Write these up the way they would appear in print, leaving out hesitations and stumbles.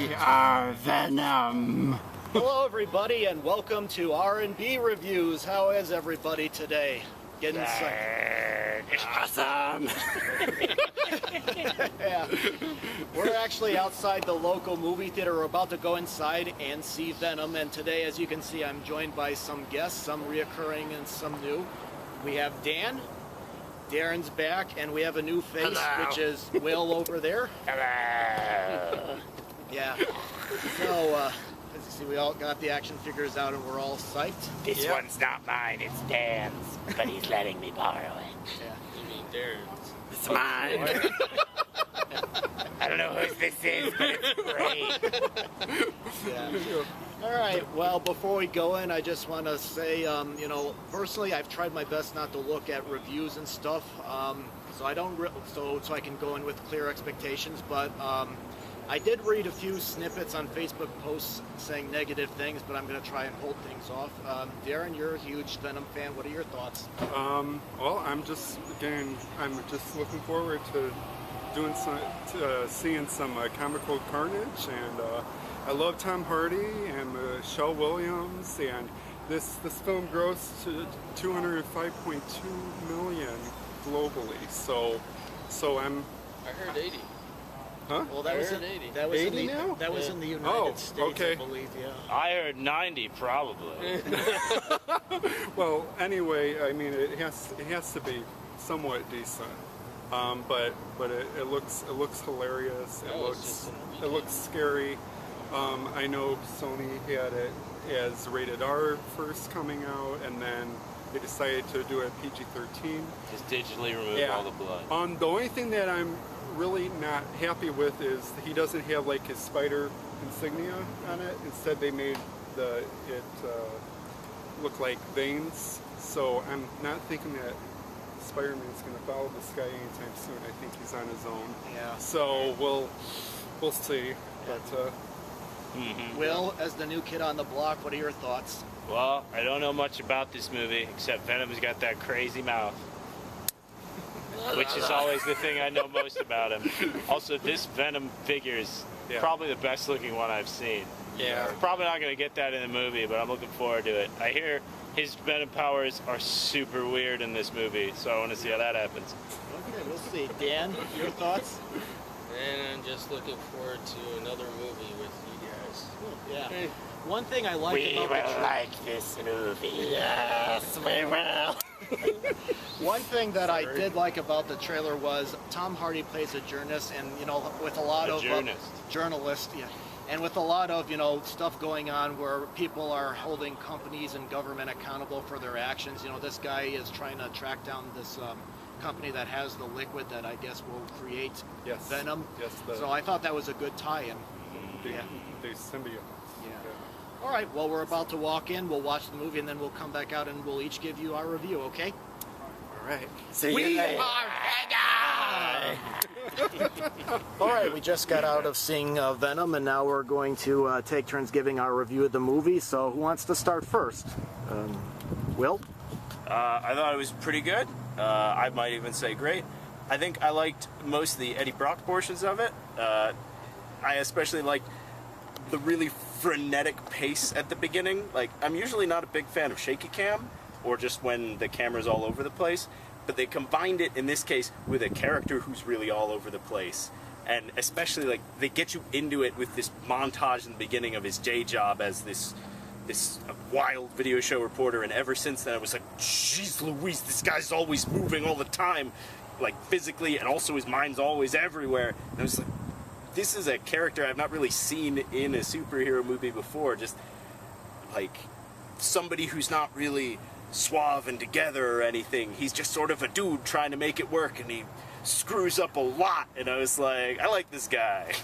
We are Venom. Hello everybody and welcome to R&B Reviews. How is everybody today? Getting sick. Awesome. Yeah. We're actually outside the local movie theater. We're about to go inside and see Venom, and today, as you can see, I'm joined by some guests, some reoccurring and some new. We have Dan. Darren's back, and we have a new face, Hello. which is Will over there. Hello. Yeah. So, as you see, we all got the action figures out and we're all psyched. This one's not mine, it's Dan's, but he's letting me borrow it. Yeah. You mean Darren's? It's mine. I don't know whose this is, but it's great. Yeah. All right. Well, before we go in, I just want to say, you know, personally, I've tried my best not to look at reviews and stuff, so I don't, so I can go in with clear expectations. But I did read a few snippets on Facebook posts saying negative things, but I'm going to try and hold things off. Darren, you're a huge Venom fan. What are your thoughts? Well, I'm just looking forward to doing seeing some comical carnage, and I love Tom Hardy and Michelle Williams, and this film grossed to 205.2 million globally. So I'm. I heard 80. Huh? Well, that was in, 80. that was in 80 the now? that was in the United States, okay. I believe. Yeah. I heard 90 probably. Well, anyway, I mean it has to be somewhat decent, but it looks hilarious. It looks scary. I know Sony had it as rated R first coming out, and then they decided to do it PG-13. Just digitally remove all the blood. The only thing that I'm really not happy with is he doesn't have like his spider insignia on it. Instead, they made it look like veins. So I'm not thinking that Spider-Man's going to follow this guy anytime soon. I think he's on his own. Yeah. So we'll see. But Will, as the new kid on the block, what are your thoughts? Well, I don't know much about this movie, except Venom's got that crazy mouth. Which is always the thing I know most about him. Also, this Venom figure is probably the best looking one I've seen. yeah. Probably not going to get that in the movie, but I'm looking forward to it. I hear his Venom powers are super weird in this movie, so I want to see how that happens. Okay, we'll see. Dan, your thoughts? And I'm just looking forward to another movie with you guys. Yeah. One thing I like We about will like this movie. Yes, we will. one thing that I did like about the trailer was Tom Hardy plays a journalist, and you know, with a lot of journalist, yeah, and with a lot of stuff going on where people are holding companies and government accountable for their actions. You know, this guy is trying to track down this company that has the liquid that I guess will create Venom. Yes. So I thought that was a good tie-in. The symbiote. All right, well, we're about to walk in. We'll watch the movie, and then we'll come back out, and we'll each give you our review, okay? All right. See you later. All right, we just got out of seeing Venom, and now we're going to take turns giving our review of the movie. So who wants to start first? Will? I thought it was pretty good. I might even say great. I think I liked most of the Eddie Brock portions of it. I especially liked the really frenetic pace at the beginning. Like, I'm usually not a big fan of shaky cam, or just when the camera's all over the place, but they combined it in this case with a character who's really all over the place. And especially, like, they get you into it with this montage in the beginning of his day job as this wild video show reporter, and ever since then I was like, jeez Louise, this guy's always moving all the time, like physically, and also his mind's always everywhere. And I was like, this is a character I've not really seen in a superhero movie before. Just like somebody who's not really suave and together or anything. He's just sort of a dude trying to make it work, and he screws up a lot. And I was like, I like this guy.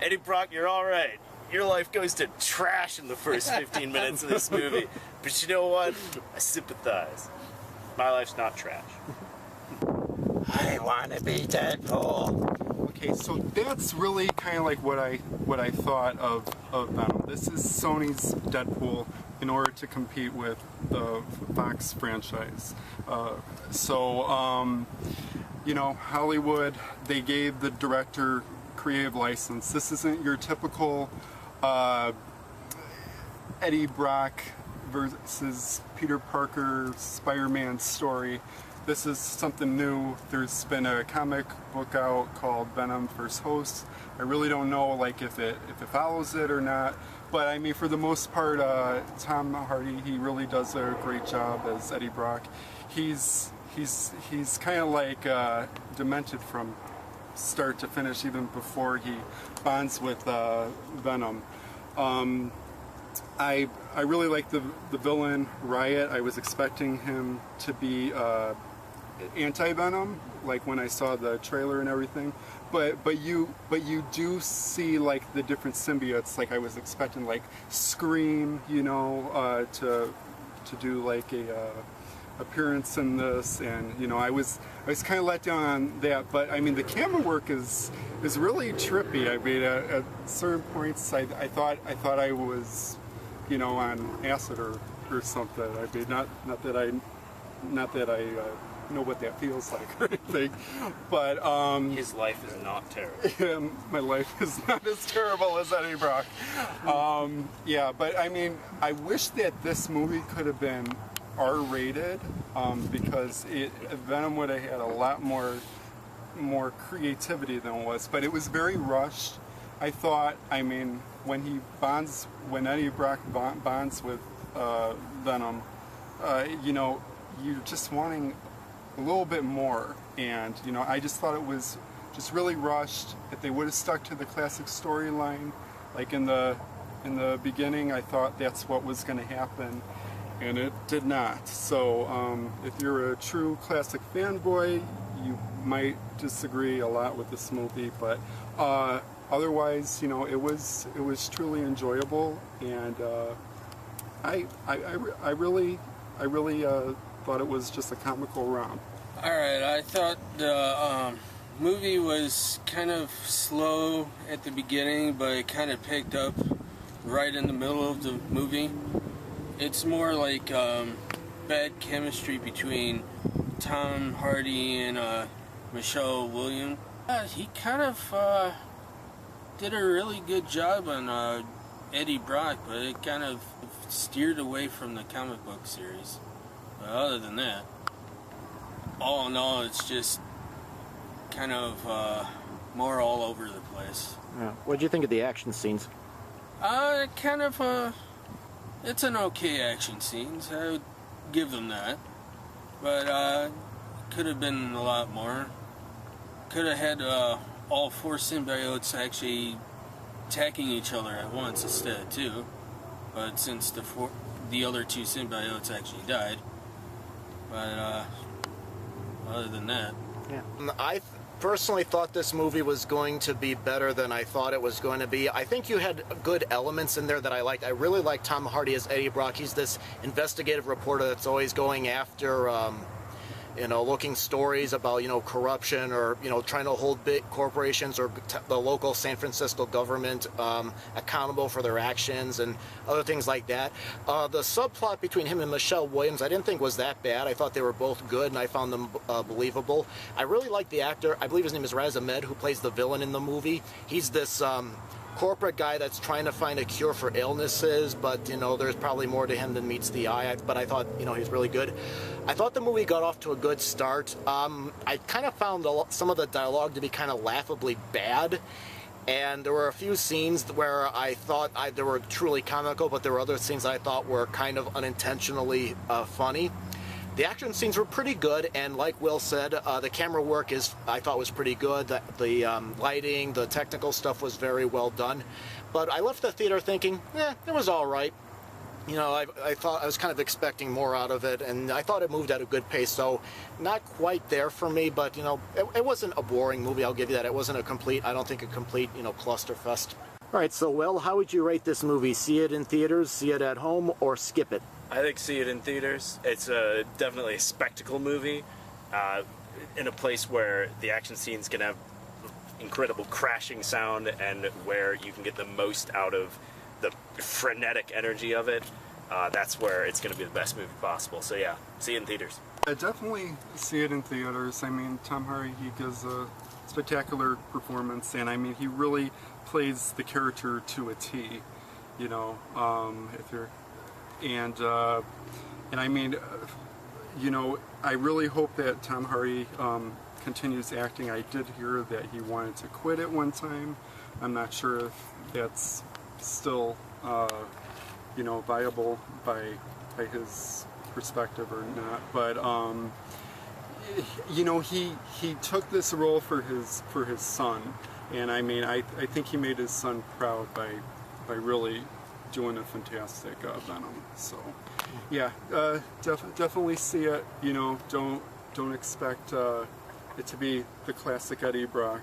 Eddie Brock, you're all right. Your life goes to trash in the first 15 minutes of this movie. But you know what? I sympathize. My life's not trash. I want to be Deadpool. Okay, so that's really kind of like what I thought of Venom. This is Sony's Deadpool in order to compete with the Fox franchise. You know, Hollywood, they gave the director creative license. This isn't your typical Eddie Brock versus Peter Parker Spider-Man story. This is something new. There's been a comic book out called Venom vs. Host. I really don't know like if it follows it or not. But I mean, for the most part, Tom Hardy, he really does a great job as Eddie Brock. He's kind of like demented from start to finish, even before he bonds with Venom. I really like the villain Riot. I was expecting him to be anti-Venom, like when I saw the trailer and everything. But you do see like the different symbiotes. Like I was expecting like Scream, you know, to do like a appearance in this, and you know I was kind of let down on that. But I mean the camera work is really trippy. I mean at certain points I thought I was, you know, on acid or something. I mean not that I know what that feels like or anything, but his life is not terrible. My life is not as terrible as Eddie Brock. Yeah, but I mean, I wish that this movie could have been R-rated, because Venom would have had a lot more creativity than it was. But it was very rushed. I thought, I mean, when Eddie Brock bonds with Venom, you know, you're just wanting a little bit more, and you know, I just thought it was just really rushed. If they would have stuck to the classic storyline, like in the beginning, I thought that's what was going to happen, and it did not. So if you're a true classic fanboy, you might disagree a lot with this movie, but otherwise, you know, it was truly enjoyable, and I really thought it was just a comical romp. Alright, I thought the movie was kind of slow at the beginning, but it kind of picked up right in the middle of the movie. It's more like bad chemistry between Tom Hardy and Michelle Williams. He kind of did a really good job on Eddie Brock, but it kind of steered away from the comic book series. But other than that, all in all, it's just kind of more all over the place. Yeah. What did you think of the action scenes? Kind of, it's an okay action scenes. I would give them that. But, could have been a lot more. Could have had all four symbiotes actually attacking each other at once instead, too. But since the other two symbiotes actually died. But, other than that. Yeah. I personally thought this movie was going to be better than I thought it was going to be. I think you had good elements in there that I liked. I really liked Tom Hardy as Eddie Brock. He's this investigative reporter that's always going after, you know, looking stories about, you know, corruption, or, you know, trying to hold big corporations or the local San Francisco government accountable for their actions and other things like that. The subplot between him and Michelle Williams I didn't think was that bad. I thought they were both good, and I found them believable. I really like the actor. I believe his name is Ahmed, who plays the villain in the movie. He's this corporate guy that's trying to find a cure for illnesses, but, you know, there's probably more to him than meets the eye. But I thought, you know, he's really good. I thought the movie got off to a good start. I kind of found some of the dialogue to be kind of laughably bad, and there were a few scenes where I thought they were truly comical, but there were other scenes I thought were kind of unintentionally funny. The action scenes were pretty good, and like Will said, the camera work I thought was pretty good. The lighting, the technical stuff was very well done. But I left the theater thinking, it was all right. You know, I thought I was kind of expecting more out of it, and I thought it moved at a good pace. So, not quite there for me, but, you know, it wasn't a boring movie. I'll give you that. It wasn't I don't think a complete, you know, clusterfest. All right, so Will, how would you rate this movie? See it in theaters, see it at home, or skip it? I think see it in theaters. It's definitely a spectacle movie, in a place where the action scenes can have incredible crashing sound, and where you can get the most out of the frenetic energy of it. That's where it's going to be the best movie possible. So yeah, see it in theaters. I definitely see it in theaters. I mean, Tom Hardy, he gives a spectacular performance, and I mean, he really plays the character to a T. You know, if you're, and I mean, you know, I really hope that Tom Hardy continues acting. I did hear that he wanted to quit at one time. I'm not sure if that's still, you know, viable by his perspective or not. But you know, he took this role for his son, and I mean, I think he made his son proud by really doing a fantastic Venom. So yeah, definitely see it. You know, don't expect it to be the classic Eddie Brock.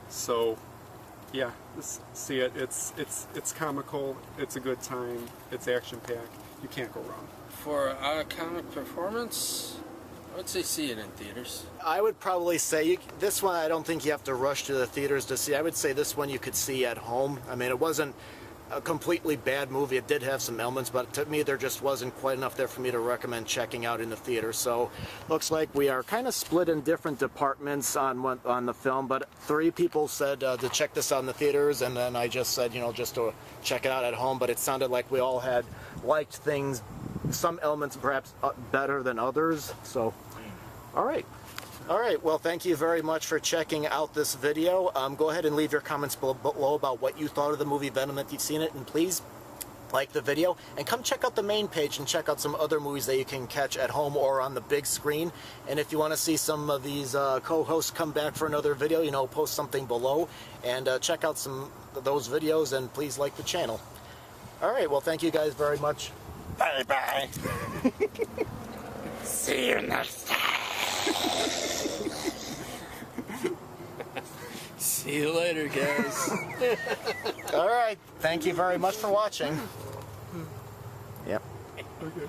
So yeah, just see it. It's comical. It's a good time. It's action packed. You can't go wrong. For a comic performance, I would say see it in theaters. I would probably say this one, I don't think you have to rush to the theaters to see. I would say this one you could see at home. I mean, it wasn't a completely bad movie. It did have some elements, but to me there just wasn't quite enough there for me to recommend checking out in the theater. So looks like we are kind of split in different departments on the film, but 3 people said to check this out in the theaters, and then I just said, you know, just to check it out at home. But it sounded like we all had liked things, some elements perhaps better than others. So all right, well, thank you very much for checking out this video. Go ahead and leave your comments below about what you thought of the movie Venom if you've seen it, and please like the video, and come check out the main page and check out some other movies that you can catch at home or on the big screen. And if you want to see some of these co-hosts come back for another video, you know, post something below and check out some of those videos, and please like the channel. All right, well, thank you guys very much. Bye-bye. See you next time. See you later, guys. All right, thank you very much for watching. Yep. Okay.